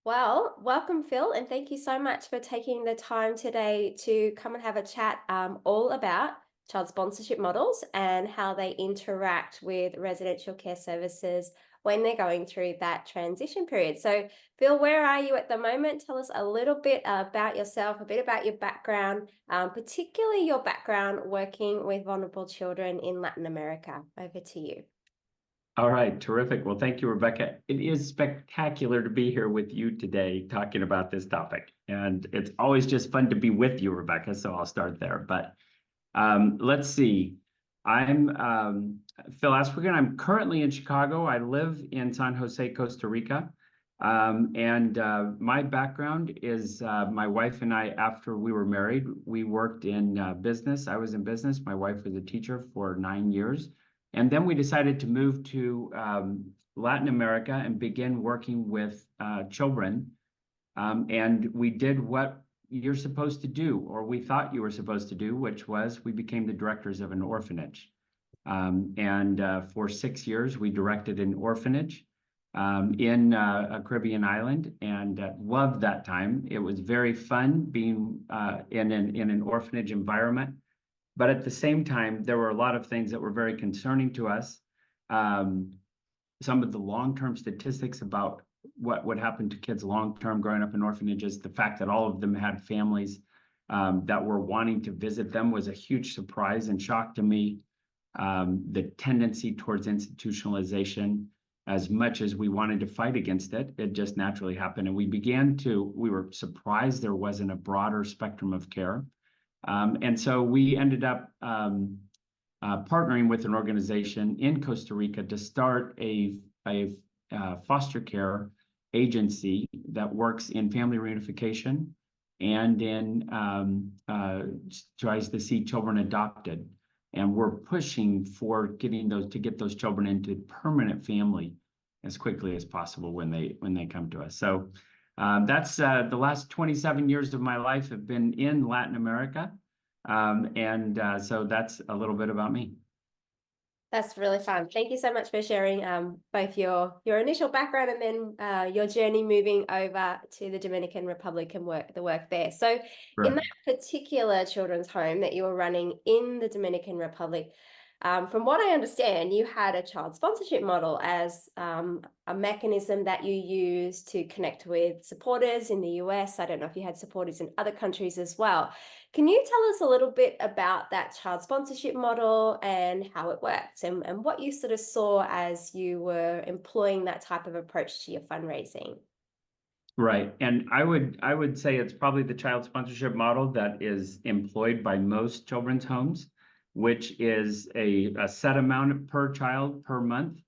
Well, welcome, Phil, and thank you so much for taking the time today to come and have a chat all about child sponsorship models and how they interact with residential care services when they're going through that transition period. So, Phil, where are you at the moment? Tell us a little bit about yourself, a bit about your background, particularly your background working with vulnerable children in Latin America. Over to you. All right, terrific. Well, thank you, Rebecca. It is spectacular to be here with you today talking about this topic. And it's always just fun to be with you, Rebecca. So I'll start there. But let's see. I'm Phil Aspergen. I'm currently in Chicago. I live in San Jose, Costa Rica. My background is my wife and I, after we were married, we worked in business. I was in business. My wife was a teacher for 9 years. And then we decided to move to Latin America and begin working with children. And we did what you're supposed to do, or we thought you were supposed to do, which was we became the directors of an orphanage. For 6 years, we directed an orphanage in a Caribbean island, and loved that time. It was very fun being in an orphanage environment. But at the same time, there were a lot of things that were very concerning to us. Some of the long-term statistics about what would happen to kids long-term growing up in orphanages, the fact that all of them had families that were wanting to visit them was a huge surprise and shock to me. The tendency towards institutionalization, as much as we wanted to fight against it, it just naturally happened. And we were surprised there wasn't a broader spectrum of care. And so we ended up partnering with an organization in Costa Rica to start a foster care agency that works in family reunification and tries to see children adopted. And we're pushing for to get those children into permanent family as quickly as possible when they come to us. So that's the last 27 years of my life have been in Latin America. So that's a little bit about me. That's really fun. Thank you so much for sharing both your initial background and then your journey moving over to the Dominican Republic and the work there. So in that particular children's home that you were running in the Dominican Republic, from what I understand, you had a child sponsorship model as a mechanism that you use to connect with supporters in the US. I don't know if you had supporters in other countries as well. Can you tell us a little bit about that child sponsorship model and how it works and what you sort of saw as you were employing that type of approach to your fundraising? Right. And I would say it's probably the child sponsorship model that is employed by most children's homes, which is a set amount per child per month.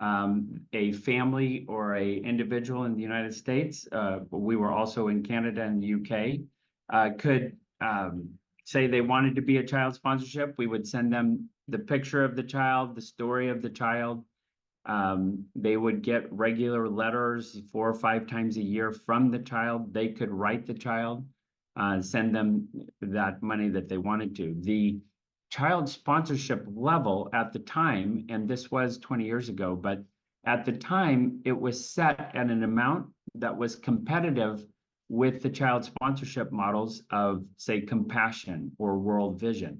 A family or a individual in the United States, we were also in Canada and the UK, could say they wanted to be a child sponsorship. We would send them the picture of the child, the story of the child. They would get regular letters 4 or 5 times a year from the child. They could write the child, send them that money that they wanted to. The child sponsorship level at the time, and this was 20 years ago, but at the time it was set at an amount that was competitive with the child sponsorship models of, say, Compassion or World Vision,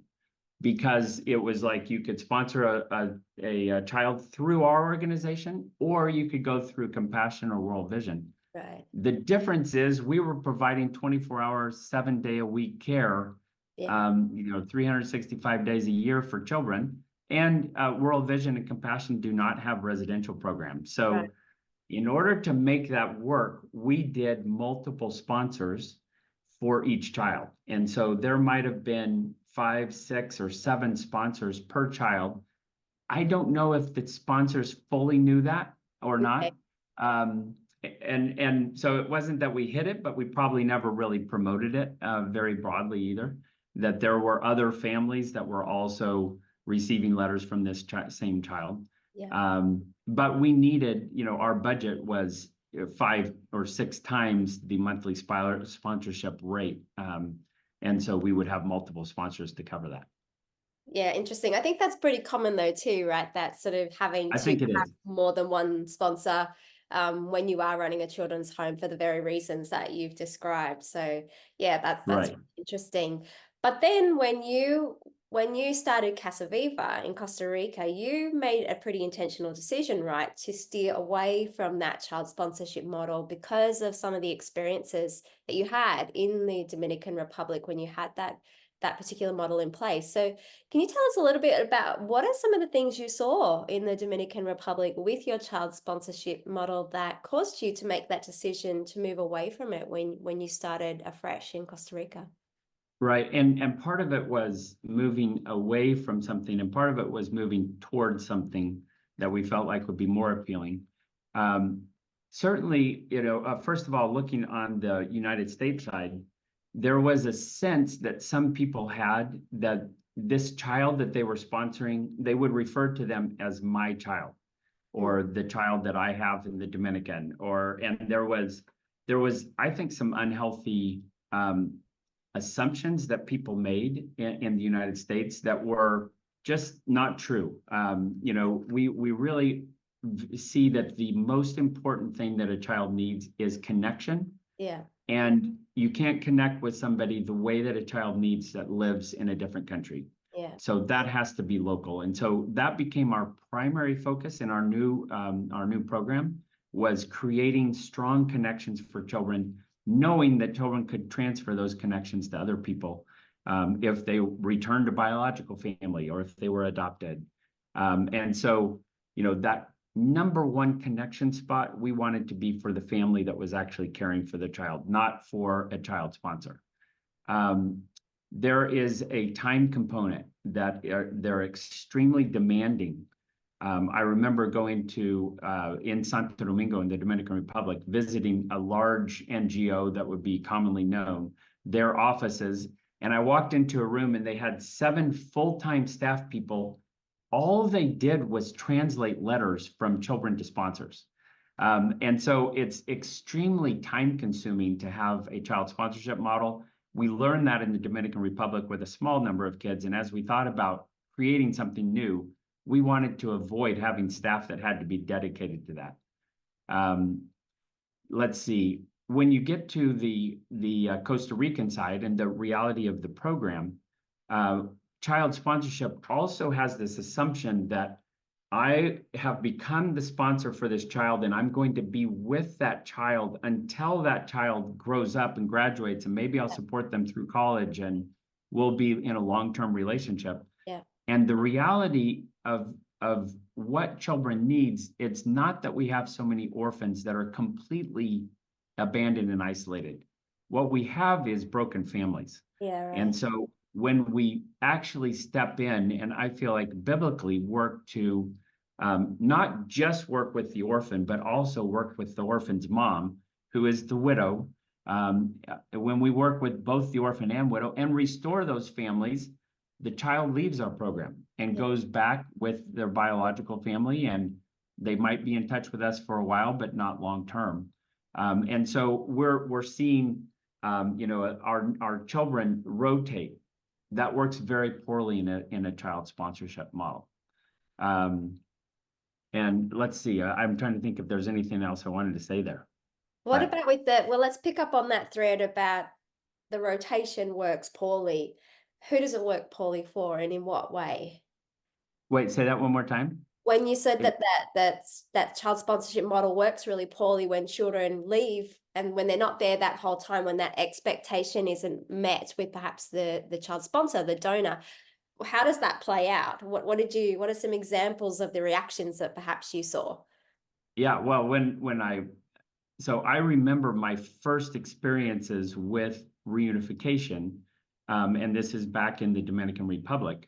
because it was like you could sponsor a child through our organization, or you could go through Compassion or World Vision. Right. The difference is we were providing 24-hour, 7-day-a-week care, 365 days a year for children. And World Vision and Compassion do not have residential programs. So in order to make that work, we did multiple sponsors for each child. And so there might have been 5, 6, or 7 sponsors per child. I don't know if the sponsors fully knew that or not. And so it wasn't that we hid it, but we probably never really promoted it very broadly either, that there were other families that were also receiving letters from this same child. But we needed, our budget was 5 or 6 times the monthly sponsorship rate. And so we would have multiple sponsors to cover that. Yeah, interesting. I think that's pretty common though too, right? That sort of having I to think it have is. more than one sponsor. when you are running a children's home for the very reasons that you've described. So yeah, that's Right. interesting. But then when you started Casa Viva in Costa Rica, you made a pretty intentional decision, right, to steer away from that child sponsorship model because of some of the experiences that you had in the Dominican Republic when you had that particular model in place. So can you tell us a little bit about what are some of the things you saw in the Dominican Republic with your child sponsorship model that caused you to make that decision to move away from it when you started afresh in Costa Rica? Right. And part of it was moving away from something, and part of it was moving towards something that we felt like would be more appealing. Um, Certainly, first of all, looking on the United States side, there was a sense that some people had that this child that they were sponsoring, they would refer to them as my child, or the child that I have in the Dominican, and there was, I think, some unhealthy assumptions that people made in the United States that were just not true. We really see that the most important thing that a child needs is connection. Yeah. And you can't connect with somebody the way that a child needs that lives in a different country. Yeah. So that has to be local. And so that became our primary focus in our new program, was creating strong connections for children, knowing that children could transfer those connections to other people if they returned to biological family or if they were adopted. And so, that number one connection spot, we wanted to be for the family that was actually caring for the child, not for a child sponsor. There is a time component that they're extremely demanding. I remember going to in Santo Domingo in the Dominican Republic, visiting a large NGO that would be commonly known, their offices, and I walked into a room and they had 7 full-time staff people. All they did was translate letters from children to sponsors. And so it's extremely time consuming to have a child sponsorship model. We learned that in the Dominican Republic with a small number of kids. And as we thought about creating something new, we wanted to avoid having staff that had to be dedicated to that. Let's see, when you get to the Costa Rican side and the reality of the program, child sponsorship also has this assumption that I have become the sponsor for this child and I'm going to be with that child until that child grows up and graduates, and maybe I'll support them through college and we'll be in a long-term relationship. Yeah. And the reality of what children needs, it's not that we have so many orphans that are completely abandoned and isolated. What we have is broken families. Yeah, right. And so when we actually step in, and I feel like biblically work to not just work with the orphan, but also work with the orphan's mom, who is the widow. When we work with both the orphan and widow and restore those families, the child leaves our program and goes back with their biological family, and they might be in touch with us for a while, but not long term. And so we're seeing our children rotate. That works very poorly in a child sponsorship model. And let's see, I'm trying to think if there's anything else I wanted to say there. What about well, let's pick up on that thread about the rotation works poorly. Who does it work poorly for, and in what way? Wait, say that one more time. When you said that child sponsorship model works really poorly when children leave and when they're not there that whole time, when that expectation isn't met with perhaps the child sponsor, the donor, how does that play out? What are some examples of the reactions that perhaps you saw? Yeah, well, so I remember my first experiences with reunification, and this is back in the Dominican Republic.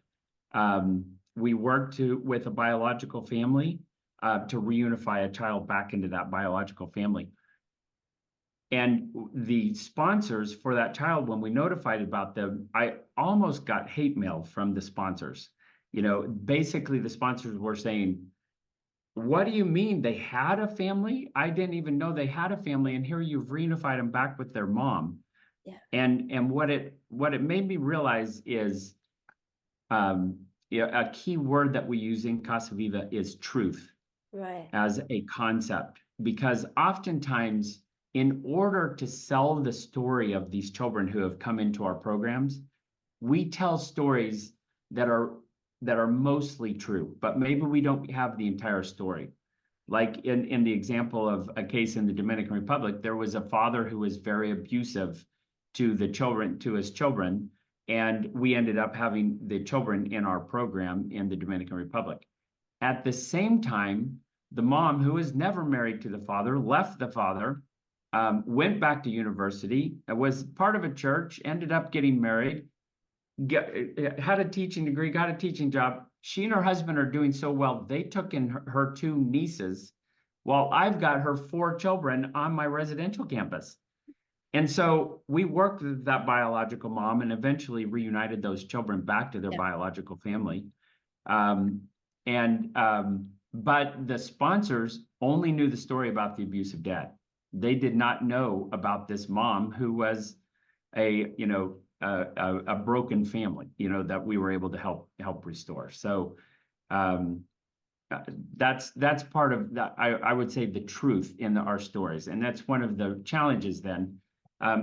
We worked with a biological family to reunify a child back into that biological family. And the sponsors for that child, when we notified about them, I almost got hate mail from the sponsors. Basically the sponsors were saying, what do you mean they had a family? I didn't even know they had a family, and here you've reunified them back with their mom. Yeah. And what it made me realize is a key word that we use in Casa Viva is truth. Right. as a concept, because oftentimes, in order to sell the story of these children who have come into our programs, we tell stories that are mostly true, but maybe we don't have the entire story. Like in the example of a case in the Dominican Republic, there was a father who was very abusive to his children, and we ended up having the children in our program in the Dominican Republic. At the same time, the mom, who was never married to the father, left the father, went back to university, was part of a church, ended up getting married, had a teaching degree, got a teaching job. She and her husband are doing so well, they took in her two nieces, while I've got her four children on my residential campus. And so we worked with that biological mom and eventually reunited those children back to their biological family. Um, but the sponsors only knew the story about the abusive dad. They did not know about this mom who was a broken family, that we were able to help restore. So that's part of that. I would say the truth in our stories, and that's one of the challenges then.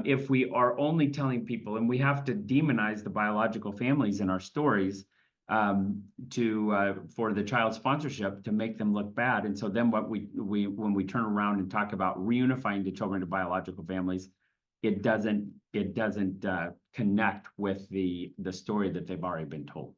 If we are only telling people, and we have to demonize the biological families in our stories, for the child sponsorship to make them look bad. And so then when we turn around and talk about reunifying the children to biological families, it doesn't connect with the story that they've already been told.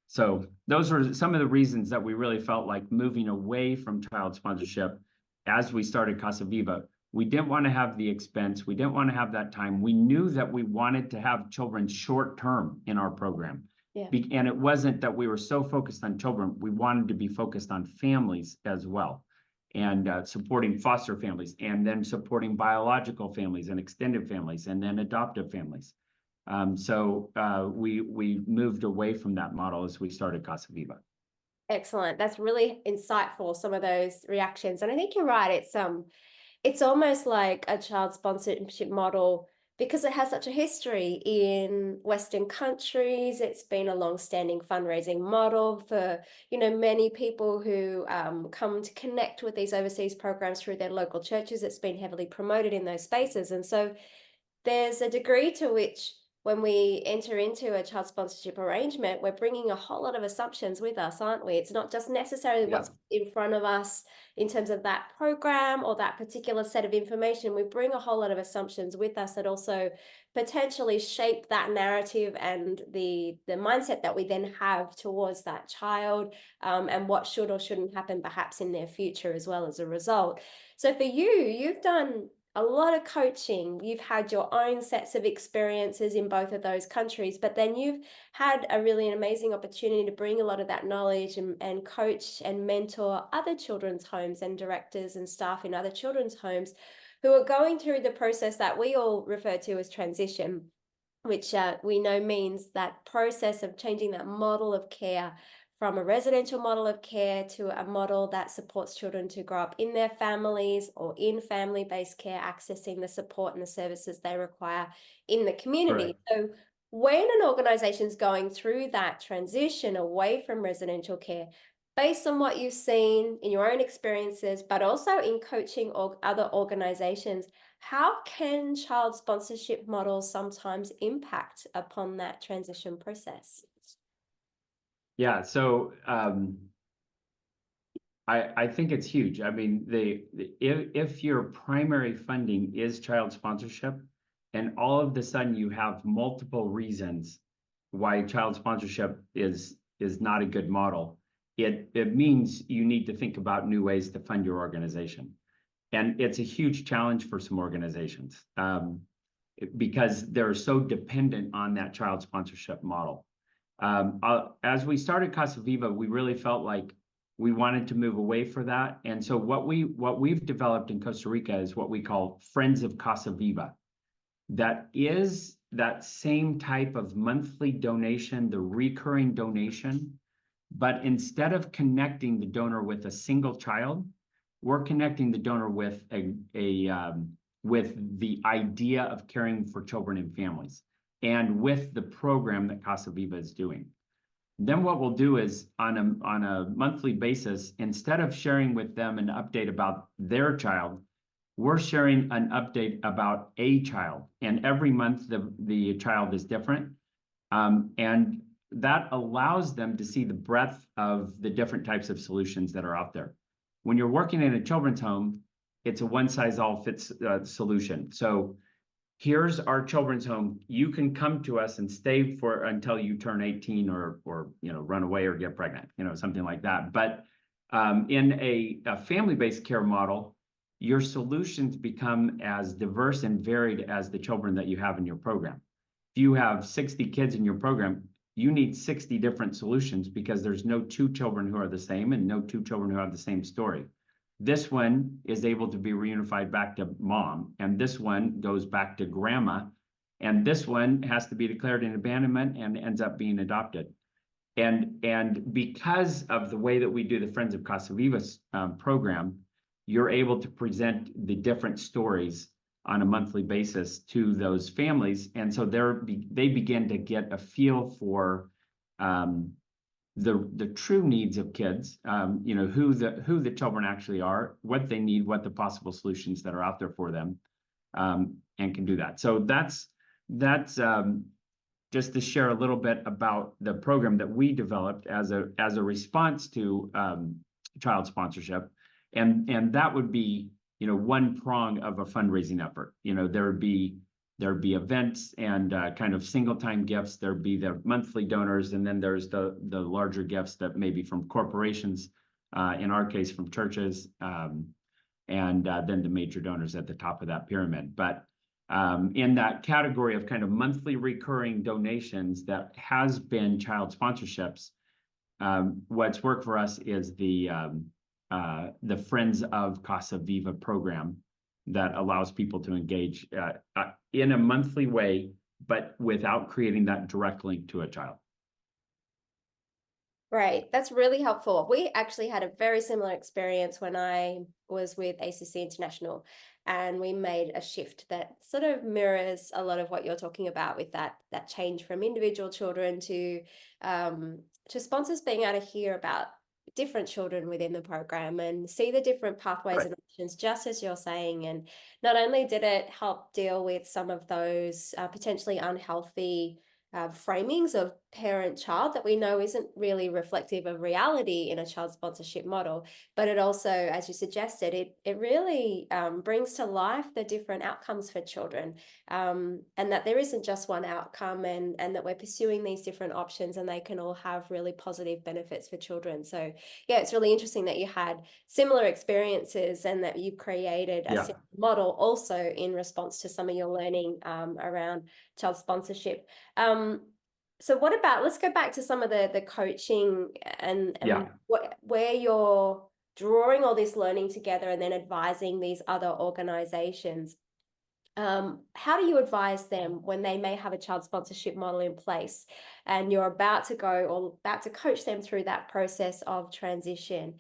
So those are some of the reasons that we really felt like moving away from child sponsorship as we started Casa Viva. We didn't want to have the expense. We didn't want to have that time. We knew that we wanted to have children short term in our program. Yeah. And it wasn't that we were so focused on children. We wanted to be focused on families as well, and supporting foster families, and then supporting biological families and extended families, and then adoptive families. So we moved away from that model as we started Casa Viva. Excellent. That's really insightful, some of those reactions. And I think you're right. It's almost like a child sponsorship model because it has such a history in Western countries. It's been a long-standing fundraising model for, many people who come to connect with these overseas programs through their local churches. It's been heavily promoted in those spaces. And so there's a degree to which when we enter into a child sponsorship arrangement, we're bringing a whole lot of assumptions with us, aren't we? It's not just necessarily what's in front of us in terms of that program or that particular set of information. We bring a whole lot of assumptions with us that also potentially shape that narrative and the mindset that we then have towards that child, and what should or shouldn't happen perhaps in their future as well as a result. So for you, you've done a lot of coaching. You've had your own sets of experiences in both of those countries, but then you've had a really amazing opportunity to bring a lot of that knowledge and coach and mentor other children's homes and directors and staff in other children's homes who are going through the process that we all refer to as transition, which we know means that process of changing that model of care from a residential model of care to a model that supports children to grow up in their families or in family-based care, accessing the support and the services they require in the community. Correct. So when an organization is going through that transition away from residential care, based on what you've seen in your own experiences, but also in coaching or other organizations, how can child sponsorship models sometimes impact upon that transition process? Yeah, so I think it's huge. I mean, if your primary funding is child sponsorship, and all of a sudden you have multiple reasons why child sponsorship is not a good model, it means you need to think about new ways to fund your organization. And it's a huge challenge for some organizations because they're so dependent on that child sponsorship model. As we started Casa Viva, we really felt like we wanted to move away from that. And so what we've developed in Costa Rica is what we call Friends of Casa Viva. That is that same type of monthly donation, the recurring donation, but instead of connecting the donor with a single child, we're connecting the donor with with the idea of caring for children and families, and with the program that Casa Viva is doing. Then what we'll do is on a monthly basis, instead of sharing with them an update about their child, we're sharing an update about a child. And every month the child is different. And that allows them to see the breadth of the different types of solutions that are out there. When you're working in a children's home, it's a one-size-all-fits solution. So here's our children's home. You can come to us and stay for until you turn 18 or run away or get pregnant, something like that. But in a family-based care model, your solutions become as diverse and varied as the children that you have in your program. If you have 60 kids in your program, you need 60 different solutions because there's no two children who are the same and no two children who have the same story. This one is able to be reunified back to mom, and this one goes back to grandma, and this one has to be declared an abandonment and ends up being adopted. And because of the way that we do the Friends of Casa Viva program, you're able to present the different stories on a monthly basis to those families, and so they begin to get a feel for the true needs of kids, who the children actually are, what they need, what the possible solutions that are out there for them, and can do that. So that's just to share a little bit about the program that we developed as a response to child sponsorship, and that would be one prong of a fundraising effort. There'd be events and kind of single time gifts. There'd be the monthly donors, and then there's the larger gifts that may be from corporations, in our case from churches, and then the major donors at the top of that pyramid. But in that category of kind of monthly recurring donations that has been child sponsorships, what's worked for us is the Friends of Casa Viva program that allows people to engage in a monthly way, but without creating that direct link to a child. Right, that's really helpful. We actually had a very similar experience when I was with ACC International, and we made a shift that sort of mirrors a lot of what you're talking about with that change from individual children to sponsors being able to hear about different children within the program and see the different pathways and options, just as you're saying. And not only did it help deal with some of those potentially unhealthy framings of parent-child that we know isn't really reflective of reality in a child sponsorship model, but it also, as you suggested, it really brings to life the different outcomes for children, and that there isn't just one outcome, and that we're pursuing these different options and they can all have really positive benefits for children. So yeah, it's really interesting that you had similar experiences and that you created a similar model also in response to some of your learning around child sponsorship. So what about, let's go back to some of the coaching and where you're drawing all this learning together and then advising these other organizations. How do you advise them when they may have a child sponsorship model in place and you're about to go or about to coach them through that process of transition?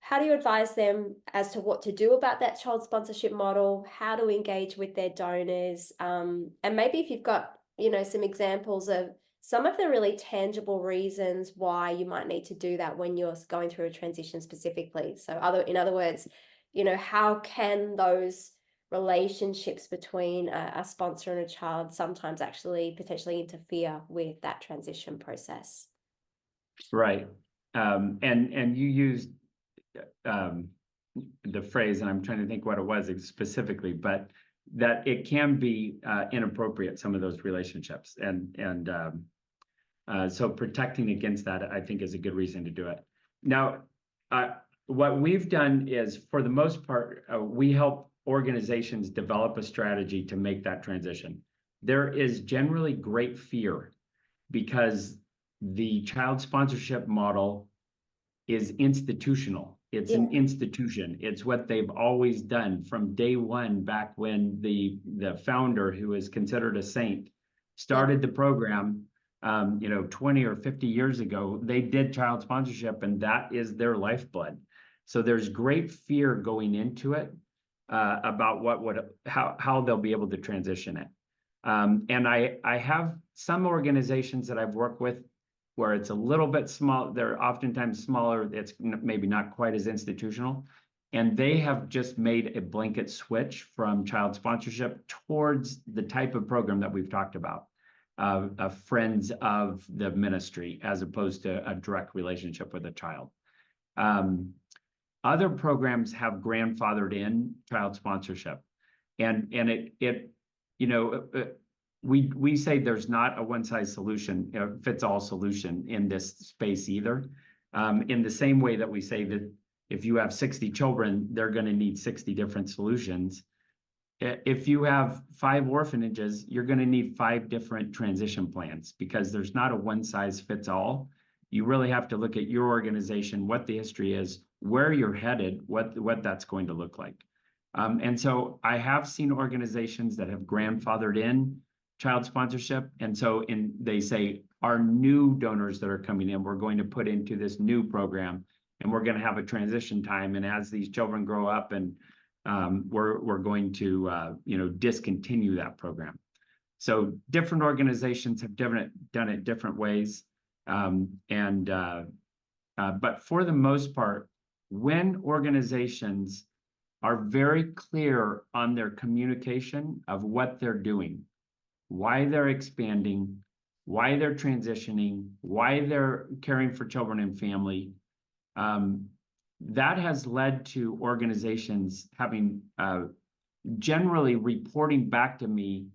How do you advise them as to what to do about that child sponsorship model, how to engage with their donors, and maybe if you've got some examples of some of the really tangible reasons why you might need to do that when you're going through a transition specifically. So in other words, how can those relationships between a sponsor and a child sometimes actually potentially interfere with that transition process? Right. And you used the phrase, and I'm trying to think what it was specifically, but that it can be inappropriate, some of those relationships, and so protecting against that, I think, is a good reason to do it. Now, what we've done is, for the most part, we help organizations develop a strategy to make that transition. There is generally great fear because the child sponsorship model is institutional. It's an institution. It's what they've always done from day one, back when the founder, who is considered a saint, started the program 20 or 50 years ago. They did child sponsorship, and that is their lifeblood. So there's great fear going into it about how they'll be able to transition it. And I have some organizations that I've worked with where it's a little bit small. They're oftentimes smaller. It's maybe not quite as institutional. And they have just made a blanket switch from child sponsorship towards the type of program that we've talked about, friends of the ministry, as opposed to a direct relationship with a child. Other programs have grandfathered in child sponsorship, and we say there's not a one size solution, fits all solution in this space either. In the same way that we say that if you have 60 children, they're going to need 60 different solutions. If you have 5 orphanages, you're going to need 5 different transition plans, because there's not a one size fits all. You really have to look at your organization, what the history is, where you're headed, what that's going to look like. And so I have seen organizations that have grandfathered in child sponsorship. And so they say, our new donors that are coming in, we're going to put into this new program, and we're going to have a transition time. And as these children grow up, and we're going to discontinue that program. So different organizations have done it different ways. But for the most part, when organizations are very clear on their communication of what they're doing, why they're expanding, why they're transitioning, why they're caring for children and family, that has led to organizations having generally reporting back to me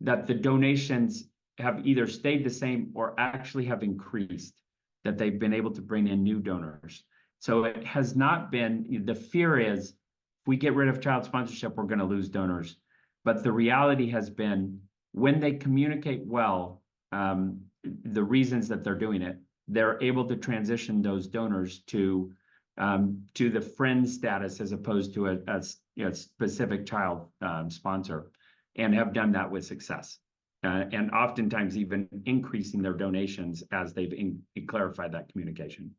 that the donations have either stayed the same or actually have increased, that they've been able to bring in new donors. So it has not been, the fear is, if we get rid of child sponsorship, we're going to lose donors. But the reality has been, when they communicate well, the reasons that they're doing it, they're able to transition those donors to the friend status, as opposed to a specific child sponsor, and have done that with success. And oftentimes even increasing their donations as they've clarified that communication.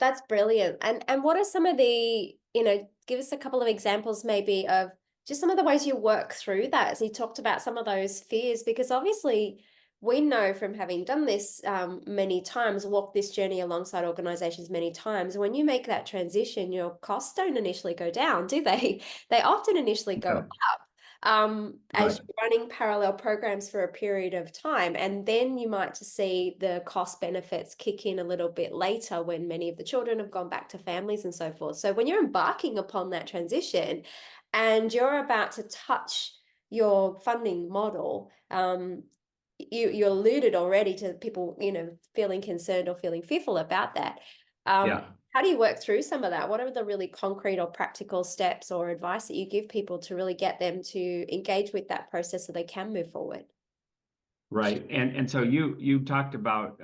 That's brilliant. And what are some of the, give us a couple of examples maybe of just some of the ways you work through that, as you talked about some of those fears, because obviously we know from having done this many times, walked this journey alongside organizations many times, when you make that transition, your costs don't initially go down, do they? They often initially go up. As you're running parallel programs for a period of time, and then you might just see the cost benefits kick in a little bit later when many of the children have gone back to families and so forth. So when you're embarking upon that transition and you're about to touch your funding model, you alluded already to people, feeling concerned or feeling fearful about that. How do you work through some of that? What are the really concrete or practical steps or advice that you give people to really get them to engage with that process so they can move forward? Right. And so you talked about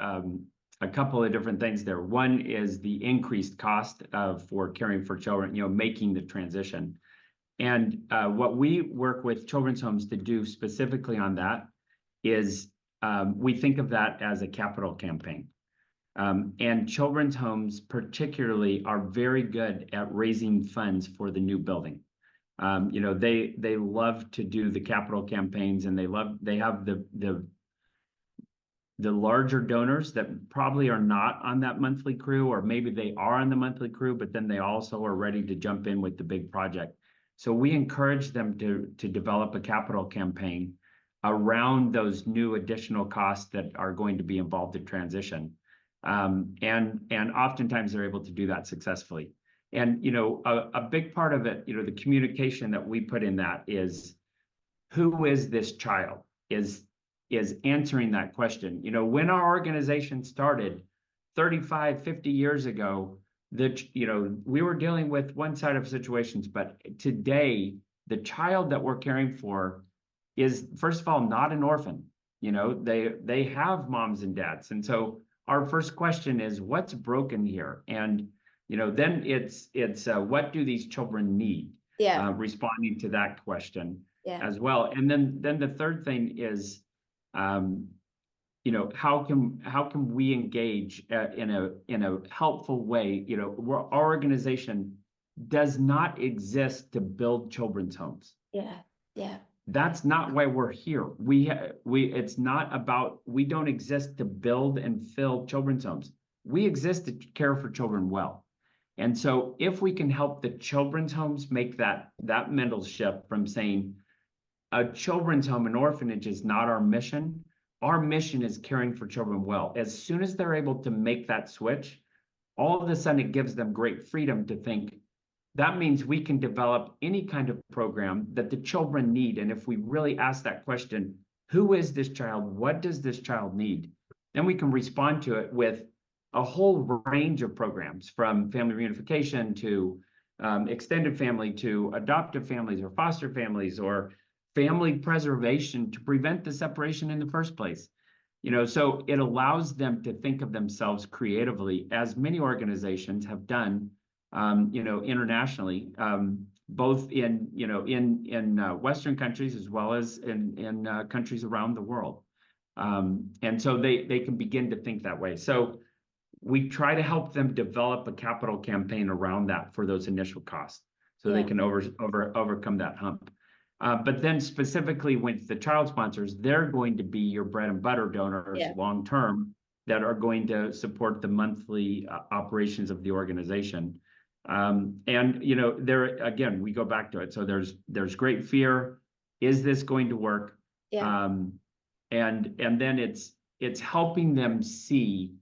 a couple of different things there. One is the increased cost for caring for children, making the transition. And what we work with children's homes to do specifically on that is we think of that as a capital campaign. And children's homes particularly are very good at raising funds for the new building. They love to do the capital campaigns, and they have the larger donors that probably are not on that monthly crew, or maybe they are on the monthly crew, but then they also are ready to jump in with the big project. So we encourage them to develop a capital campaign around those new additional costs that are going to be involved in transition. And oftentimes they're able to do that successfully. And, a big part of it, the communication that we put in that is, who is this child? Is answering that question. When our organization started 35, 50 years ago, we were dealing with one side of situations, but today, the child that we're caring for is, first of all, not an orphan. They have moms and dads. And so our first question is, what's broken here? And, then it's what do these children need? Responding to that question as well. And then the third thing is, how can we engage in a helpful way? Our organization does not exist to build children's homes. That's not why we're here. It's not about, we don't exist to build and fill children's homes. We exist to care for children well. And so if we can help the children's homes make that mental shift from saying a children's home, an orphanage is not our mission. Our mission is caring for children well. As soon as they're able to make that switch, all of a sudden it gives them great freedom to think, that means we can develop any kind of program that the children need. And if we really ask that question, who is this child? What does this child need? Then we can respond to it with a whole range of programs, from family reunification to extended family to adoptive families or foster families or family preservation to prevent the separation in the first place. So it allows them to think of themselves creatively, as many organizations have done, internationally, both in Western countries as well as in countries around the world. And so they can begin to think that way. So we try to help them develop a capital campaign around that for those initial costs, so they can overcome that hump. But then specifically with the child sponsors, they're going to be your bread and butter donors long term that are going to support the monthly operations of the organization. And there again, we go back to it. So there's great fear. Is this going to work? And then it's helping them see,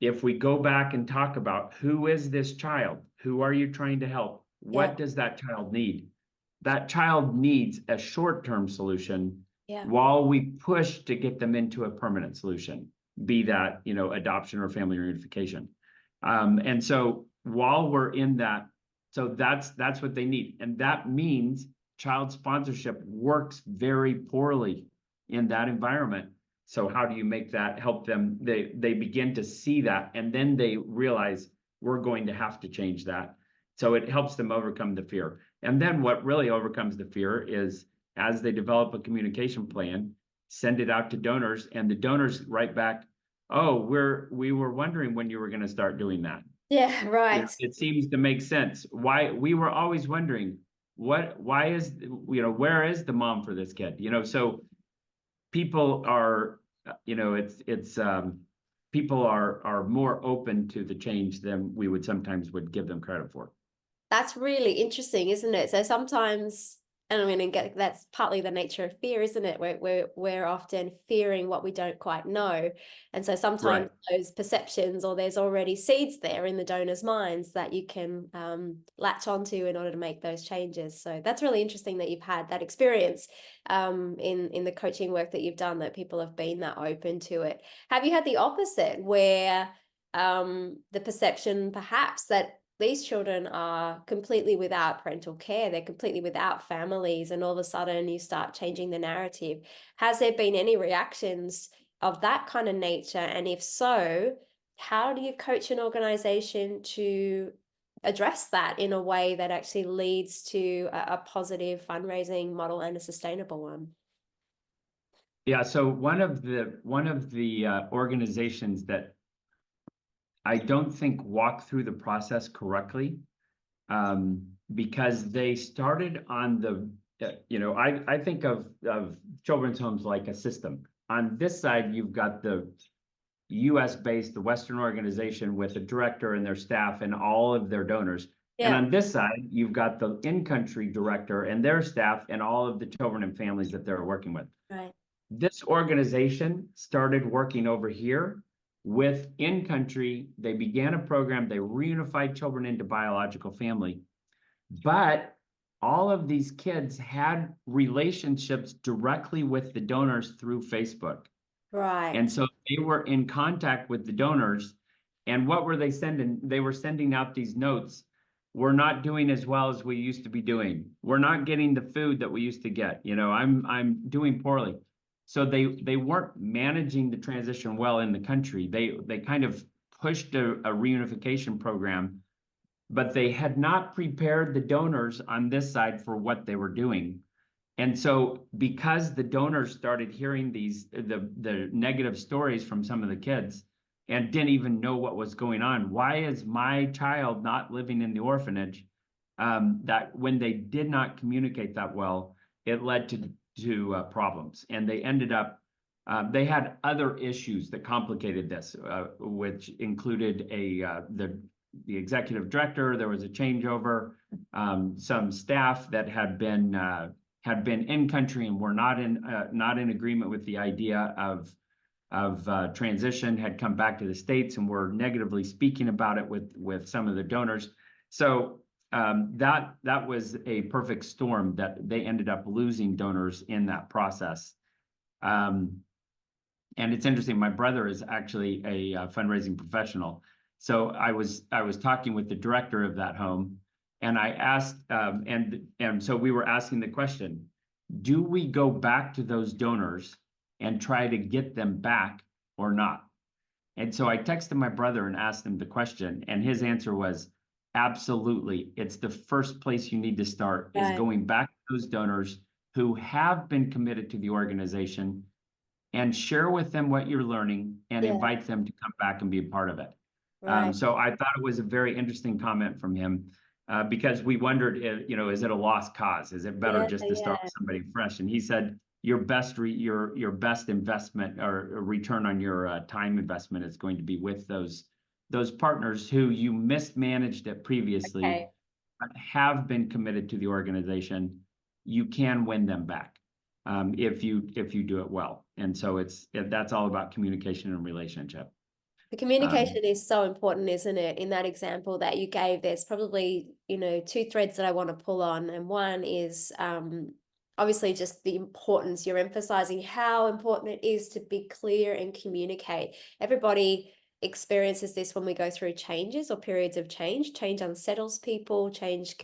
if we go back and talk about, who is this child? Who are you trying to help? What does that child need? That child needs a short-term solution while we push to get them into a permanent solution, be that, adoption or family reunification. And so while we're in that, so that's what they need. And that means child sponsorship works very poorly in that environment. So how do you make that help them? They begin to see that, and then they realize, we're going to have to change that. So it helps them overcome the fear. And then what really overcomes the fear is, as they develop a communication plan, send it out to donors, and the donors write back, oh, we were wondering when you were going to start doing that. Yeah, right. It seems to make sense. Why we were always wondering, where is the mom for this kid? So people are, people are more open to the change than we would sometimes give them credit for. That's really interesting, isn't it? So sometimes, and I'm going to get, that's partly the nature of fear, isn't it? We're often fearing what we don't quite know. And so sometimes those perceptions, or there's already seeds there in the donors' minds that you can latch onto in order to make those changes. So that's really interesting that you've had that experience in the coaching work that you've done, that people have been that open to it. Have you had the opposite, where the perception perhaps that these children are completely without parental care, they're completely without families, and all of a sudden you start changing the narrative? Has there been any reactions of that kind of nature? And if so, how do you coach an organization to address that in a way that actually leads to a positive fundraising model and a sustainable one? Yeah, so one of the organizations that I don't think walk through the process correctly, because they started on the, I think of children's homes like a system. On this side, you've got the US-based, the Western organization with a director and their staff and all of their donors. And on this side, you've got the in-country director and their staff and all of the children and families that they're working with. Right. This organization started working over here with in-country. They began a program, they reunified children into biological family, but all of these kids had relationships directly with the donors through Facebook. Right. And so they were in contact with the donors. And what were they sending? They were sending out these notes. We're not doing as well as we used to be doing. We're not getting the food that we used to get. I'm doing poorly. So they weren't managing the transition well in the country. They kind of pushed a reunification program, but they had not prepared the donors on this side for what they were doing. And so because the donors started hearing the negative stories from some of the kids and didn't even know what was going on, why is my child not living in the orphanage? That when they did not communicate that well, it led to problems, and they ended up they had other issues that complicated this, which included the executive director. There was a changeover, some staff that had been in country and were not in agreement with the idea of transition, had come back to the States and were negatively speaking about it with some of the donors. So that was a perfect storm that they ended up losing donors in that process. And it's interesting, my brother is actually a fundraising professional. So I was talking with the director of that home, and I asked, and so we were asking the question, do we go back to those donors and try to get them back or not? And so I texted my brother and asked him the question, and his answer was, absolutely. It's the first place you need to start, is going back to those donors who have been committed to the organization, and share with them what you're learning and invite them to come back and be a part of it. So I thought it was a very interesting comment from him, because we wondered, is it a lost cause? Is it better just to start with somebody fresh? And he said, your best investment or return on your time investment is going to be with those partners who you mismanaged it previously, but have been committed to the organization. You can win them back if you do it well. And so that's all about communication and relationship. The communication is so important, isn't it? In that example that you gave, there's probably, two threads that I want to pull on. And one is obviously just the importance. You're emphasizing how important it is to be clear and communicate. Everybody experiences this when we go through changes or periods of change. Change unsettles people. Change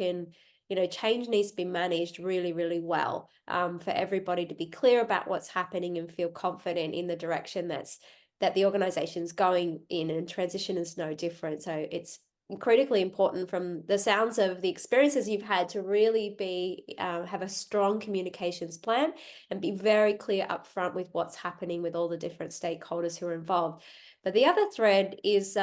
needs to be managed really, really well, for everybody to be clear about what's happening and feel confident in the direction that the organization's going in, and transition is no different. So it's critically important, from the sounds of the experiences you've had, to really have a strong communications plan and be very clear upfront with what's happening with all the different stakeholders who are involved. But the other thread is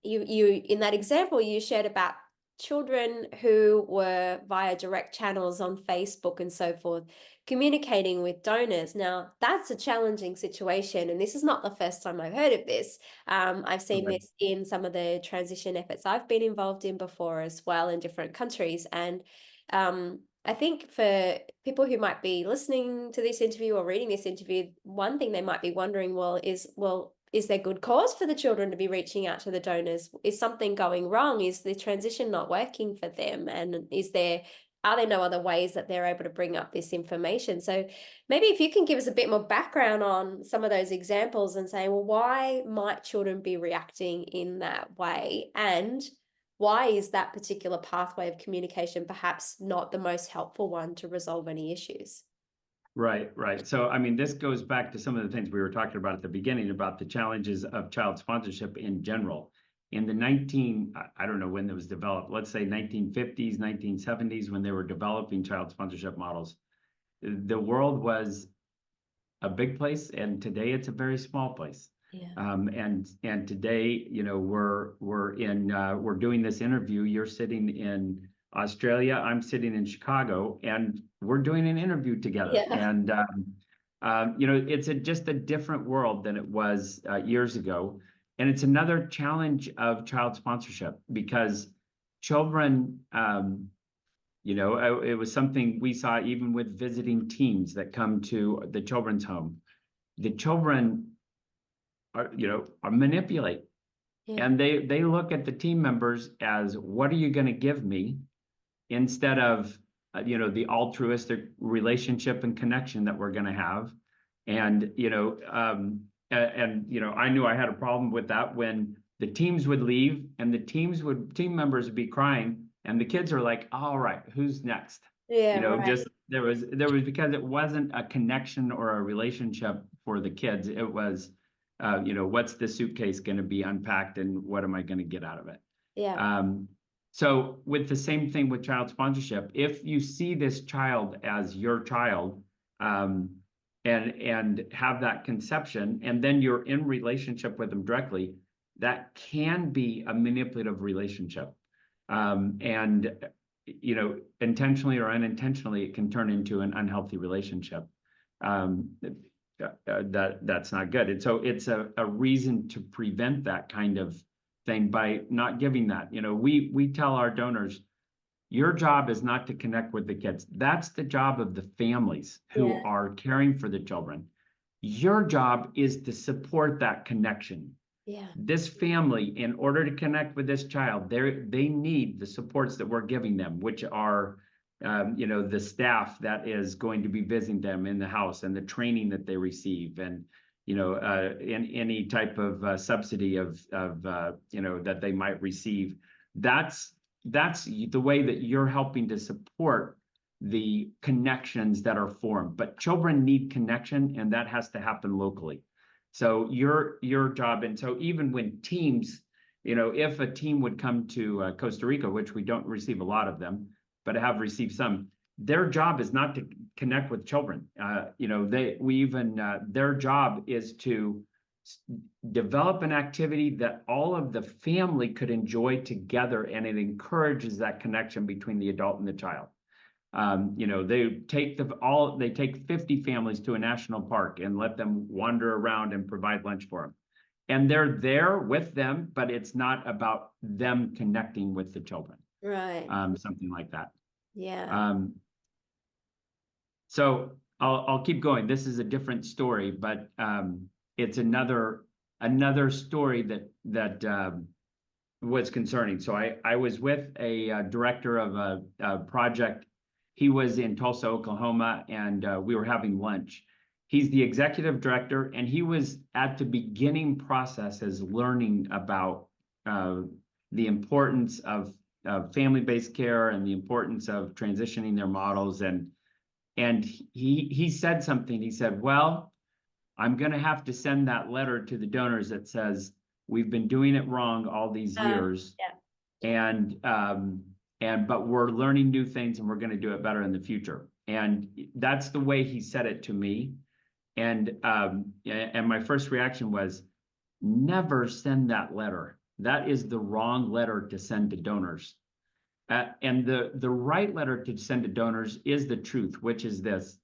you in that example you shared about children who were via direct channels on Facebook and so forth, communicating with donors. Now, that's a challenging situation, and this is not the first time I've heard of this. I've seen this in some of the transition efforts I've been involved in before as well, in different countries. And I think for people who might be listening to this interview or reading this interview, one thing they might be wondering, is there good cause for the children to be reaching out to the donors? Is something going wrong? Is the transition not working for them? And are there no other ways that they're able to bring up this information? So maybe if you can give us a bit more background on some of those examples and say, well, why might children be reacting in that way? And why is that particular pathway of communication perhaps not the most helpful one to resolve any issues? Right. So, I mean, this goes back to some of the things we were talking about at the beginning about the challenges of child sponsorship in general. In the I don't know when it was developed, let's say 1950s, 1970s, when they were developing child sponsorship models, the world was a big place, and today it's a very small place. And today, we're doing this interview. You're sitting in Australia, I'm sitting in Chicago, and we're doing an interview together. And it's just a different world than it was years ago. And it's another challenge of child sponsorship, because children, it was something we saw even with visiting teams that come to the children's home. The children are manipulate. And they look at the team members as, what are you going to give me? Instead of, the altruistic relationship and connection that we're going to have. And, I knew I had a problem with that when the teams would leave and team members would be crying, and the kids are like, all right, who's next? Just there was because it wasn't a connection or a relationship for the kids. It was, what's the suitcase going to be unpacked and what am I going to get out of it? So with the same thing with child sponsorship, if you see this child as your child, and have that conception, and then you're in relationship with them directly, that can be a manipulative relationship. And you know, intentionally or unintentionally, it can turn into an unhealthy relationship. That's not good. And so it's a reason to prevent that kind of thing by not giving that. You know, we tell our donors, your job is not to connect with the kids. That's the job of the families who Yeah. are caring for the children. Your job is to support that connection. Yeah. This family, in order to connect with this child, they need the supports that we're giving them, which are, you know, the staff that is going to be visiting them in the house, and the training that they receive, and, you know, in any type of subsidy of you know, that they might receive. That's the way that you're helping to support the connections that are formed. But children need connection, and that has to happen locally. So your job, and so even when teams, you know, if a team would come to Costa Rica, which we don't receive a lot of them, but have received some, their job is not to connect with children. You know, their job is to develop an activity that all of the family could enjoy together, and it encourages that connection between the adult and the child. You know, they take 50 families to a national park and let them wander around and provide lunch for them. And they're there with them, but it's not about them connecting with the children. Right. Something like that. Yeah. So I'll keep going. This is a different story, but it's another story that was concerning. So I was with a director of a project. He was in Tulsa, Oklahoma, and we were having lunch. He's the executive director, and he was at the beginning process as learning about the importance of family-based care and the importance of transitioning their models. And he said something. He said, well, I'm going to have to send that letter to the donors that says, we've been doing it wrong all these years. Yeah. But we're learning new things, and we're going to do it better in the future. And that's the way he said it to me. And my first reaction was, never send that letter. That is the wrong letter to send to donors. And the right letter to send to donors is the truth, which is this.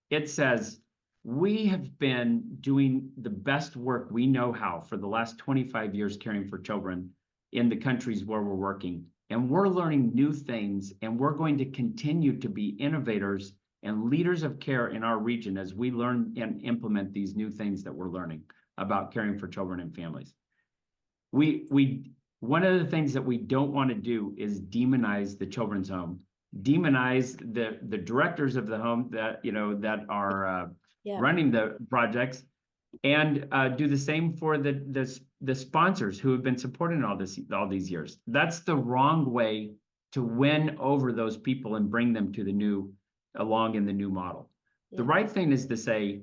It says, we have been doing the best work we know how for the last 25 years caring for children in the countries where we're working. And we're learning new things, and we're going to continue to be innovators and leaders of care in our region as we learn and implement these new things that we're learning about caring for children and families. One of the things that we don't want to do is demonize the children's home, demonize the directors of the home that, you know, that are running the projects, and do the same for the sponsors who have been supporting all these years. That's the wrong way to win over those people and bring them to along in the new model. Yeah. The right thing is to say,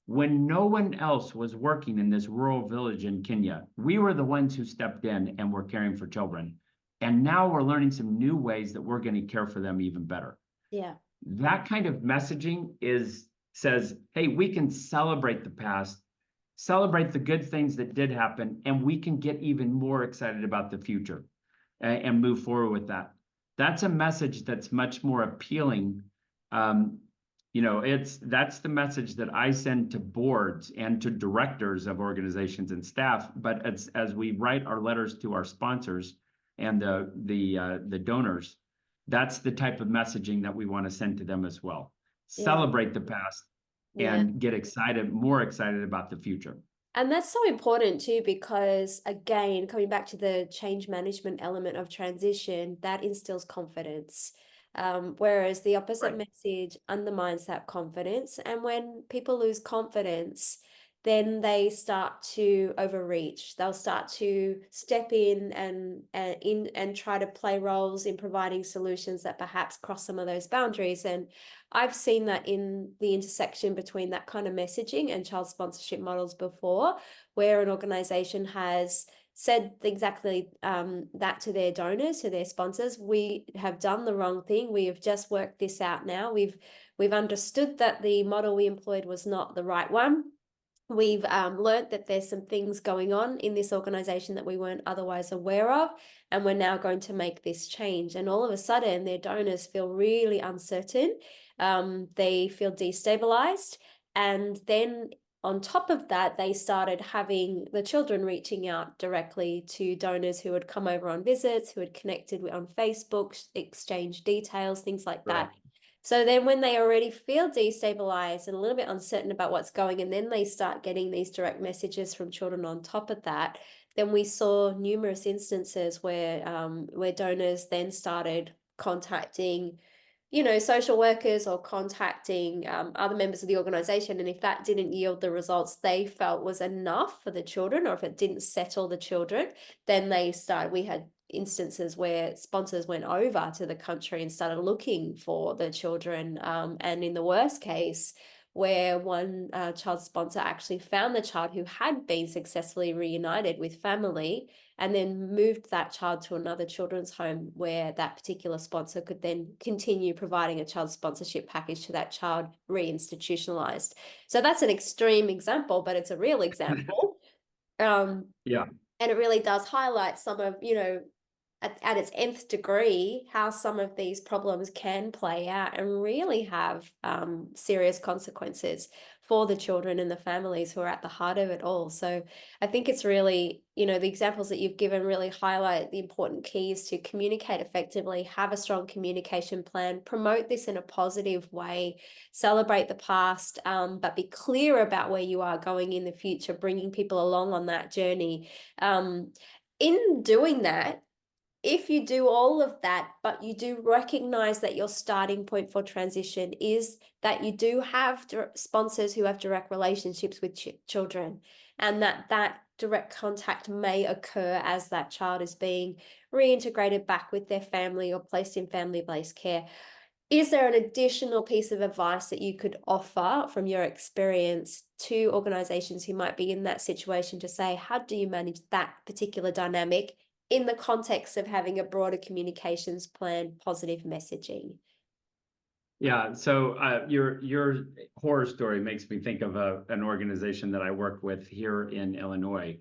when no one else was working in this rural village in Kenya, we were the ones who stepped in and were caring for children. And now we're learning some new ways that we're going to care for them even better. Yeah. That kind of messaging says, hey, we can celebrate the past, celebrate the good things that did happen, and we can get even more excited about the future and move forward with that. That's a message that's much more appealing. You know, that's the message that I send to boards and to directors of organizations and staff. But as we write our letters to our sponsors and the donors, that's the type of messaging that we want to send to them as well. Yeah. Celebrate the past and get more excited about the future. And that's so important too, because again, coming back to the change management element of transition, that instills confidence. Whereas the opposite message undermines that confidence. And when people lose confidence, then they start to overreach. They'll start to step in and try to play roles in providing solutions that perhaps cross some of those boundaries. And I've seen that in the intersection between that kind of messaging and child sponsorship models before, where an organization has said exactly that to their donors, to their sponsors. We have done the wrong thing. We have just worked this out now. We've understood that the model we employed was not the right one. we've learned that there's some things going on in this organization that we weren't otherwise aware of, and we're now going to make this change. And all of a sudden, their donors feel really uncertain. They feel destabilized. And then on top of that, they started having the children reaching out directly to donors who had come over on visits, who had connected on Facebook, exchanged details, things like that. So then when they already feel destabilized and a little bit uncertain about what's going, and then they start getting these direct messages from children on top of that, then we saw numerous instances where donors then started contacting, social workers or contacting other members of the organization. And if that didn't yield the results they felt was enough for the children, or if it didn't settle the children, then we had instances where sponsors went over to the country and started looking for the children. And in the worst case, where one child sponsor actually found the child who had been successfully reunited with family, and then moved that child to another children's home where that particular sponsor could then continue providing a child sponsorship package to that child reinstitutionalized. So that's an extreme example, but it's a real example. Yeah. And it really does highlight some of, at its nth degree, how some of these problems can play out and really have serious consequences for the children and the families who are at the heart of it all. So I think it's really, the examples that you've given really highlight the important keys to communicate effectively, have a strong communication plan, promote this in a positive way, celebrate the past, but be clear about where you are going in the future, bringing people along on that journey. In doing that, if you do all of that, but you do recognize that your starting point for transition is that you do have sponsors who have direct relationships with children, and that direct contact may occur as that child is being reintegrated back with their family or placed in family-based care. Is there an additional piece of advice that you could offer from your experience to organizations who might be in that situation to say, how do you manage that particular dynamic in the context of having a broader communications plan, positive messaging? Yeah, so your horror story makes me think of an organization that I worked with here in Illinois.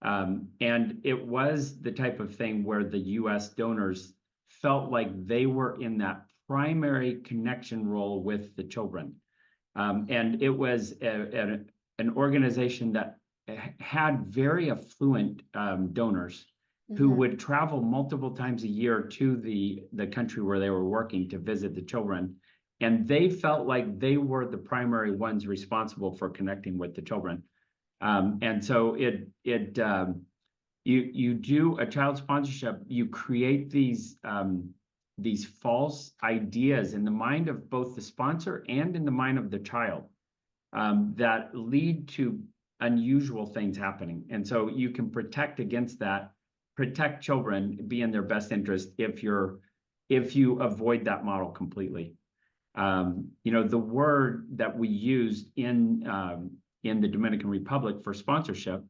And it was the type of thing where the US donors felt like they were in that primary connection role with the children. And it was an organization that had very affluent donors who would travel multiple times a year to the country where they were working to visit the children. And they felt like they were the primary ones responsible for connecting with the children. And so you do a child sponsorship, you create these false ideas in the mind of both the sponsor and in the mind of the child that lead to unusual things happening. And so you can protect against that, protect children, be in their best interest if you avoid that model completely. The word that we used in the Dominican Republic for sponsorship,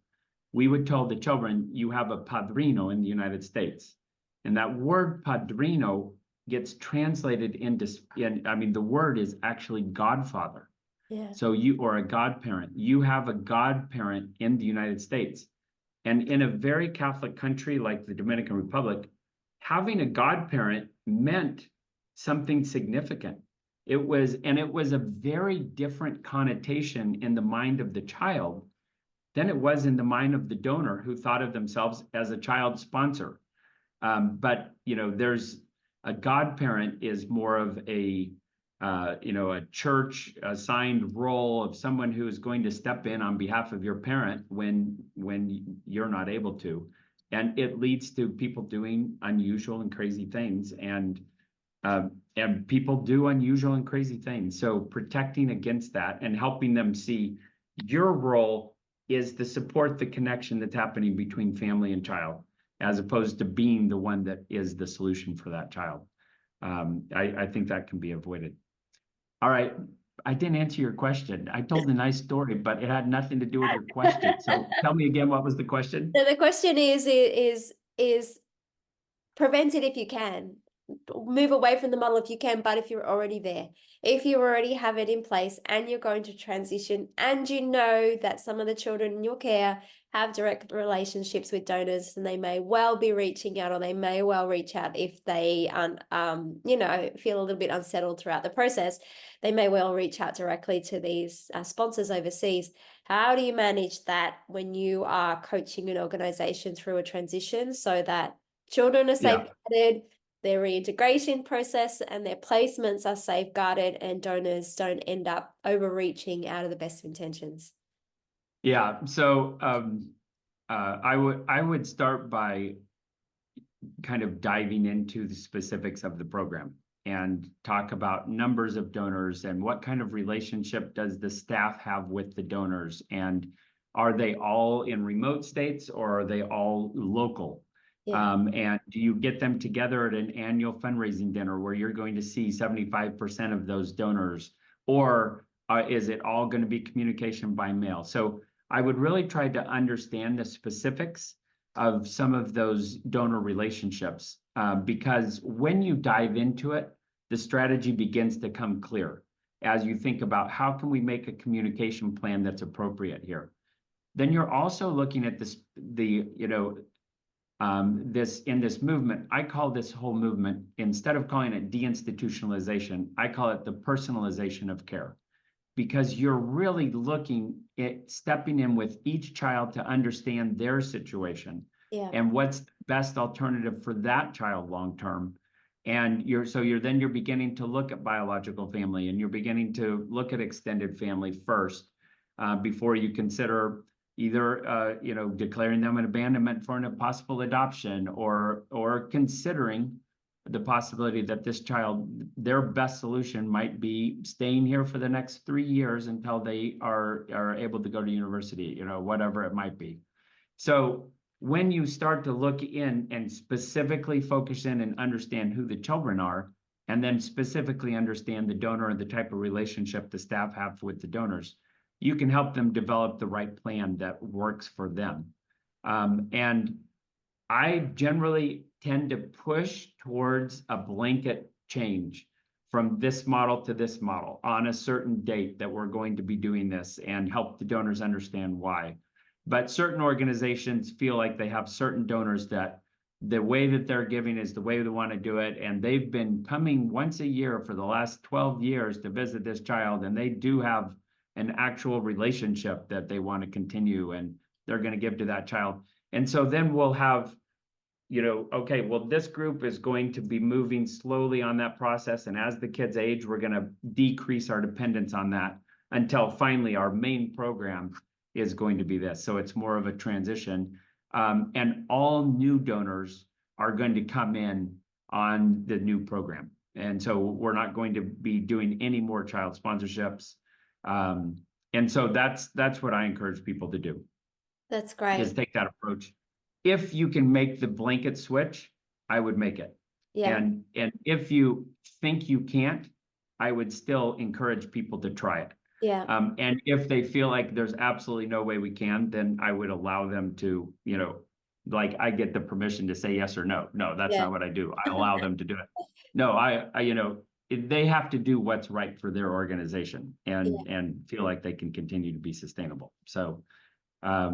we would tell the children, you have a padrino in the United States. And that word padrino gets translated the word is actually godfather. Yeah. So or a godparent. You have a godparent in the United States. And in a very Catholic country like the Dominican Republic, having a godparent meant something significant. It was a very different connotation in the mind of the child than it was in the mind of the donor who thought of themselves as a child sponsor. But there's a godparent is more of a church assigned role of someone who is going to step in on behalf of your parent when you're not able to. And it leads to people doing unusual and crazy things. And people do unusual and crazy things. So protecting against that and helping them see your role is to support the connection that's happening between family and child, as opposed to being the one that is the solution for that child. I think that can be avoided. All right. I didn't answer your question. I told a nice story, but it had nothing to do with your question. So tell me again, what was the question? So the question is prevent it if you can. move away from the model if you can, but if you're already there, if you already have it in place and you're going to transition and you know that some of the children in your care have direct relationships with donors and they may well be reaching out, or they may well reach out if they feel a little bit unsettled throughout the process, they may well reach out directly to these sponsors overseas. How do you manage that when you are coaching an organization through a transition so that children are Yeah. safeguarded, their reintegration process and their placements are safeguarded, and donors don't end up overreaching out of the best of intentions? Yeah. So I would start by kind of diving into the specifics of the program and talk about numbers of donors and what kind of relationship does the staff have with the donors, and are they all in remote states or are they all local? Yeah. And do you get them together at an annual fundraising dinner where you're going to see 75% of those donors, or is it all going to be communication by mail? So I would really try to understand the specifics of some of those donor relationships, because when you dive into it, the strategy begins to come clear as you think about how can we make a communication plan that's appropriate here. Then you're also looking at this, in this movement, I call this whole movement, instead of calling it deinstitutionalization, I call it the personalization of care, because you're really looking at stepping in with each child to understand their situation and what's the best alternative for that child long term. And you're beginning to look at biological family, and you're beginning to look at extended family first, before you consider either declaring them an abandonment for an possible adoption, or considering the possibility that this child, their best solution might be staying here for the next 3 years until they are able to go to university, whatever it might be. So when you start to look in and specifically focus in and understand who the children are, and then specifically understand the donor and the type of relationship the staff have with the donors, you can help them develop the right plan that works for them. And I generally tend to push towards a blanket change from this model to this model on a certain date that we're going to be doing this, and help the donors understand why. But certain organizations feel like they have certain donors that the way that they're giving is the way they want to do it. And they've been coming once a year for the last 12 years to visit this child, and they do have an actual relationship that they want to continue, and they're going to give to that child. And so then we'll have, okay, well, this group is going to be moving slowly on that process. And as the kids age, we're going to decrease our dependence on that until finally our main program is going to be this. So it's more of a transition. And all new donors are going to come in on the new program. And so we're not going to be doing any more child sponsorships. And so that's what I encourage people to do. That's great. Is take that approach. If you can make the blanket switch, I would make it. Yeah. And if you think you can't, I would still encourage people to try it. Yeah. And if they feel like there's absolutely no way we can, then I would allow them to, like I get the permission to say yes or no. No, that's not what I do. I allow them to do it. No, they have to do what's right for their organization, and feel like they can continue to be sustainable. So, a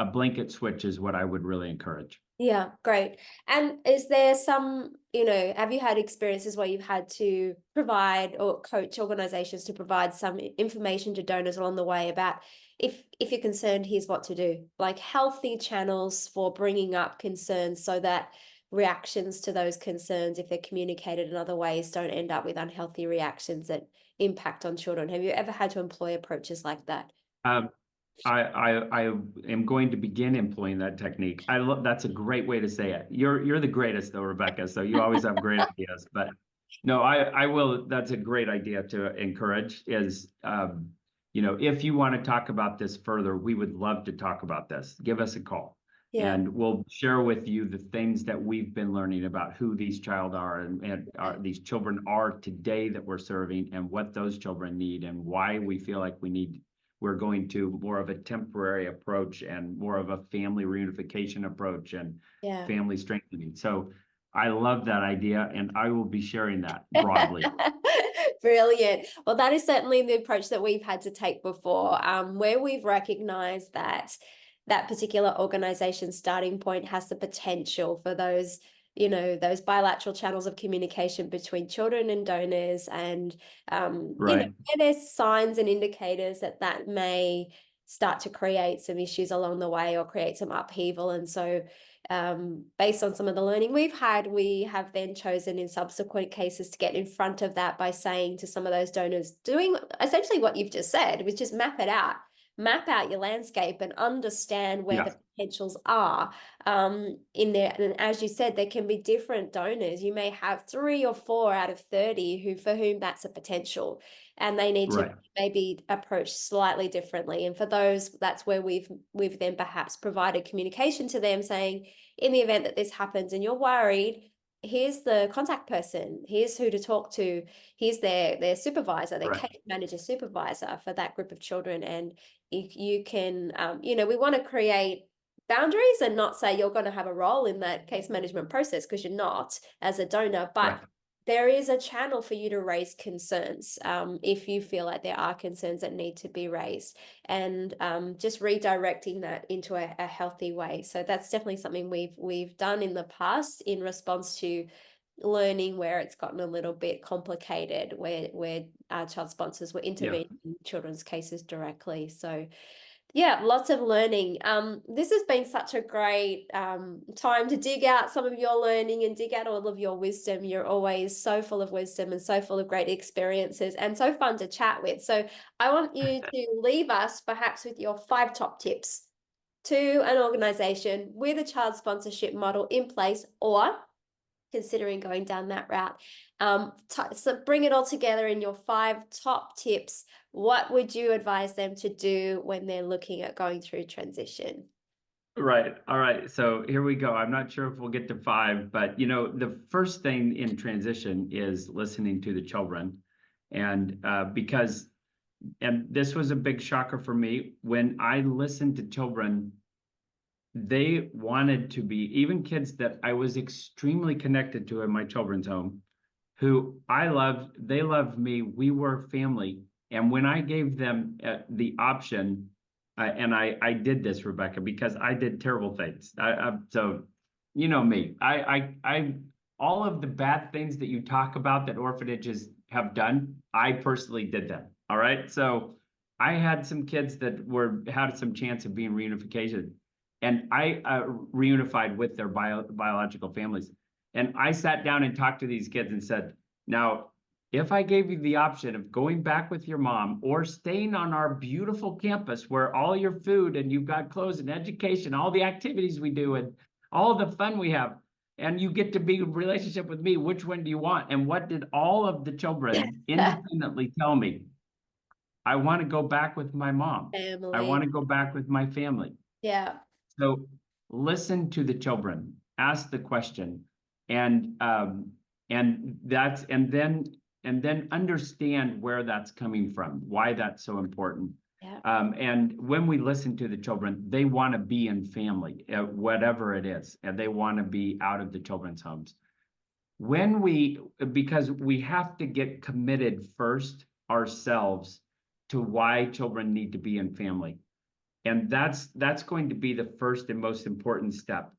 blanket switch is what I would really encourage. Yeah, great. And is there some, have you had experiences where you've had to provide or coach organizations to provide some information to donors along the way about, if you're concerned, here's what to do, like healthy channels for bringing up concerns so that reactions to those concerns, if they're communicated in other ways, don't end up with unhealthy reactions that impact on children? Have you ever had to employ approaches like that? I am going to begin employing that technique. That's a great way to say it. You're the greatest though, Rebecca. So you always have great ideas. But no, I will. That's a great idea to encourage. Is if you want to talk about this further, we would love to talk about this. Give us a call. Yeah. And we'll share with you the things that we've been learning about who these child are, and these children are today that we're serving, and what those children need, and why we feel like we're going to more of a temporary approach and more of a family reunification approach and family strengthening. So I love that idea, and I will be sharing that broadly. Brilliant. Well, that is certainly the approach that we've had to take before, where we've recognized that that particular organization's starting point has the potential for those, those bilateral channels of communication between children and donors, and Right. where there's signs and indicators that that may start to create some issues along the way or create some upheaval. And so based on some of the learning we've had, we have then chosen in subsequent cases to get in front of that by saying to some of those donors, doing essentially what you've just said, which is map out your landscape and understand where the potentials are in there. And as you said, there can be different donors. You may have 3 or 4 out of 30 for whom that's a potential, and they need to maybe approach slightly differently. And for those, that's where we've then perhaps provided communication to them saying, in the event that this happens and you're worried, here's the contact person, here's who to talk to, here's their supervisor, their case manager supervisor for that group of children. And you can, we want to create boundaries and not say you're going to have a role in that case management process, because you're not as a donor, but there is a channel for you to raise concerns if you feel like there are concerns that need to be raised, and just redirecting that into a healthy way. So that's definitely something we've done in the past in response to learning where it's gotten a little bit complicated, where our child sponsors were intervening in children's cases directly. So yeah, lots of learning. This has been such a great time to dig out some of your learning and dig out all of your wisdom. You're always so full of wisdom and so full of great experiences and so fun to chat with. So I want you to leave us perhaps with your 5 top tips to an organization with a child sponsorship model in place, or considering going down that route. So bring it all together in your 5 top tips. What would you advise them to do when they're looking at going through transition? Right. All right. So here we go. I'm not sure if we'll get to 5, but the first thing in transition is listening to the children. And and this was a big shocker for me when I listened to children. They wanted to be, even kids that I was extremely connected to in my children's home, who I loved, they loved me, we were family. And when I gave them the option, and I did this, Rebecca, because I did terrible things. So, you know me, I all of the bad things that you talk about that orphanages have done, I personally did them. All right. So I had some kids that had some chance of being reunification, and I reunified with their biological families. And I sat down and talked to these kids and said, now, if I gave you the option of going back with your mom or staying on our beautiful campus where all your food and you've got clothes and education, all the activities we do and all the fun we have, and you get to be in a relationship with me, which one do you want? And what did all of the children independently tell me? I want to go back with my mom. Family. I want to go back with my family. Yeah. So listen to the children, ask the question, and then understand where that's coming from, why that's so important. Yeah. And when we listen to the children, they want to be in family, whatever it is, and they want to be out of the children's homes. Because we have to get committed first ourselves to why children need to be in family. And that's going to be the first and most important step.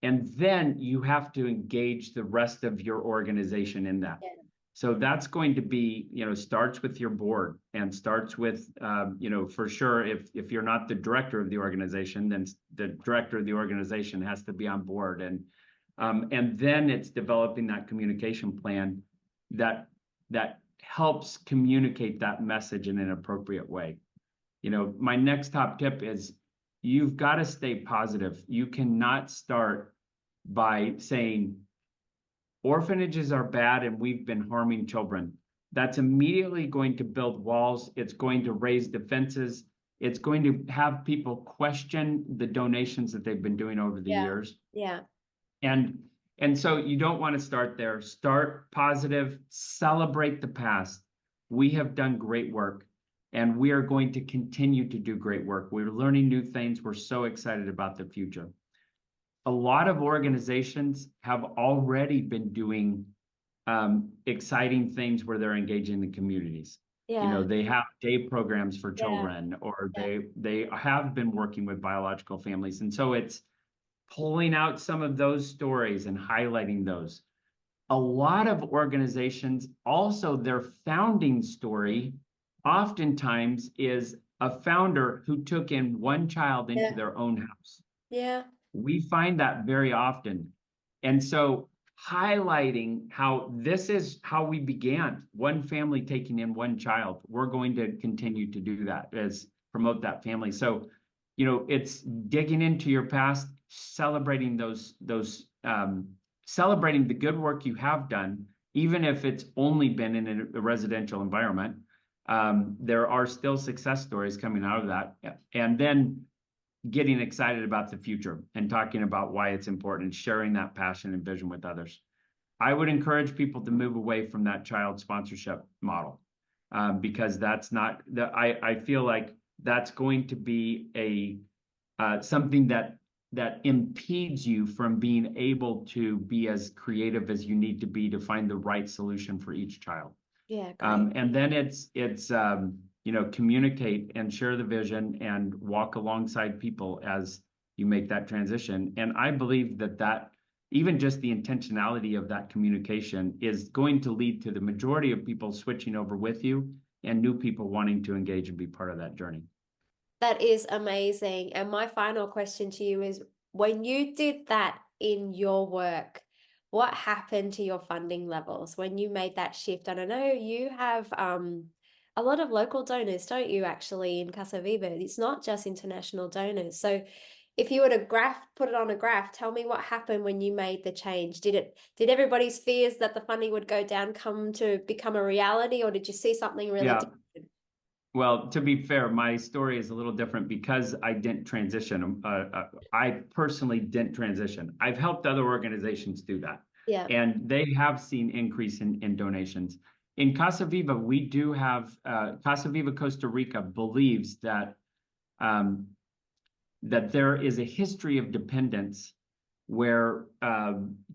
And then you have to engage the rest of your organization in that. Yeah. So that's going to be, starts with your board and starts with, for sure, if you're not the director of the organization, then the director of the organization has to be on board. And then it's developing that communication plan that helps communicate that message in an appropriate way. My next top tip is you've got to stay positive. You cannot start by saying orphanages are bad and we've been harming children. That's immediately going to build walls. It's going to raise defenses. It's going to have people question the donations that they've been doing over the years. Yeah. And so you don't want to start there. Start positive, celebrate the past. We have done great work. And we are going to continue to do great work. We're learning new things. We're so excited about the future. a lot of organizations have already been doing exciting things where they're engaging the communities. You know, Yeah. they have day programs for Yeah. children, or Yeah. they have been working with biological families. And so it's pulling out some of those stories and highlighting those. A lot of organizations also, their founding story oftentimes is a founder who took in one child into Yeah. their own house. Yeah. We find that very often. And so highlighting how this is how we began, one family taking in one child. We're going to continue to do that, as promote that family. So, you know, it's digging into your past, celebrating celebrating the good work you have done, even if it's only been in a residential environment. There are still success stories coming out of that. And then getting excited about the future and talking about why it's important, sharing that passion and vision with others. I would encourage people to move away from that child sponsorship model, because that's not the. I feel like that's going to be something that impedes you from being able to be as creative as you need to be to find the right solution for each child. Yeah. Great. And then it's you know, communicate and share the vision and walk alongside people as you make that transition. And I believe that even just the intentionality of that communication is going to lead to the majority of people switching over with you and new people wanting to engage and be part of that journey. That is amazing. And my final question to you is, when you did that in your work, what happened to your funding levels when you made that shift? And I know you have a lot of local donors, don't you, actually, in Casa Viva? It's not just international donors. So if you were to put it on a graph, tell me what happened when you made the change. Did everybody's fears that the funding would go down come to become a reality, or did you see something really Yeah. different? Well, to be fair, my story is a little different because I didn't transition. I personally didn't transition. I've helped other organizations do that, Yeah. and they have seen increase in donations. In Casa Viva, we do have Casa Viva Costa Rica believes um, that there is a history of dependence where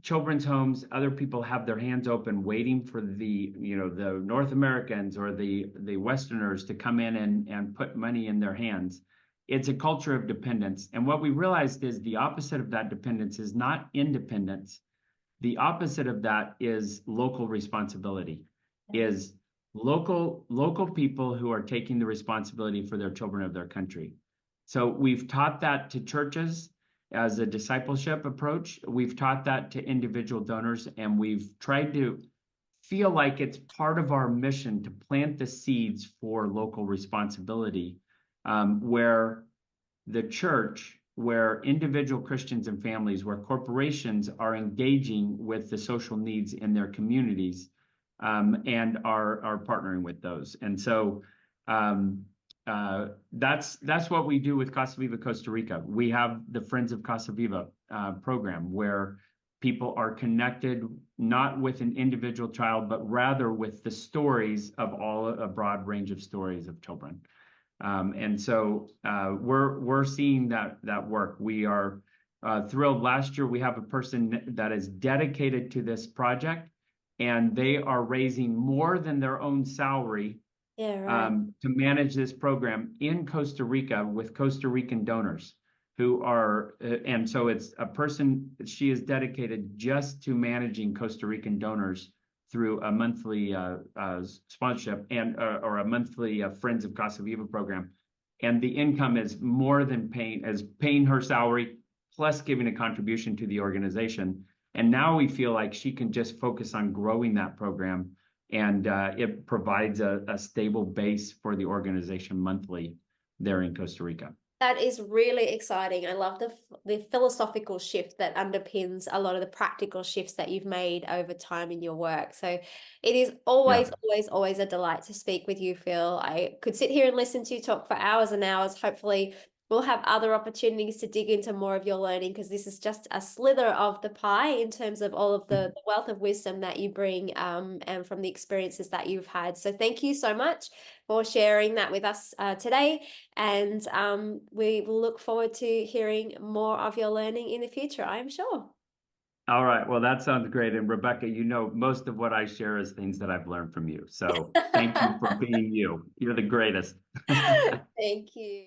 children's homes, other people have their hands open waiting for the North Americans or the Westerners to come in and put money in their hands. It's a culture of dependence. And what we realized is the opposite of that dependence is not independence. The opposite of that is local responsibility, is local people who are taking the responsibility for their children of their country. So we've taught that to churches as a discipleship approach. We've taught that to individual donors, and we've tried to feel like it's part of our mission to plant the seeds for local responsibility, where the church, where individual Christians and families, where corporations are engaging with the social needs in their communities, and are partnering with those. And so that's what we do with Casa Viva Costa Rica. We have the Friends of Casa Viva program where people are connected not with an individual child, but rather with the stories of a broad range of stories of children. And so we're seeing that work. We are thrilled. Last year, we have a person that is dedicated to this project, and they are raising more than their own salary to manage this program in Costa Rica with Costa Rican donors who are, and so it's a person, she is dedicated just to managing Costa Rican donors through a monthly sponsorship or a monthly Friends of Casa Viva program. And the income is more than paying her salary plus giving a contribution to the organization. And now we feel like she can just focus on growing that program, and it provides a stable base for the organization monthly there in Costa Rica. That is really exciting. I love the philosophical shift that underpins a lot of the practical shifts that you've made over time in your work. So it is always, always a delight to speak with you, Phil. I could sit here and listen to you talk for hours and hours. Hopefully we'll have other opportunities to dig into more of your learning, because this is just a slither of the pie in terms of all of the wealth of wisdom that you bring, and from the experiences that you've had. So thank you so much for sharing that with us today. And we will look forward to hearing more of your learning in the future, I'm sure. All right. Well, that sounds great. And Rebecca, you know, most of what I share is things that I've learned from you. So thank you for being you. You're the greatest. Thank you.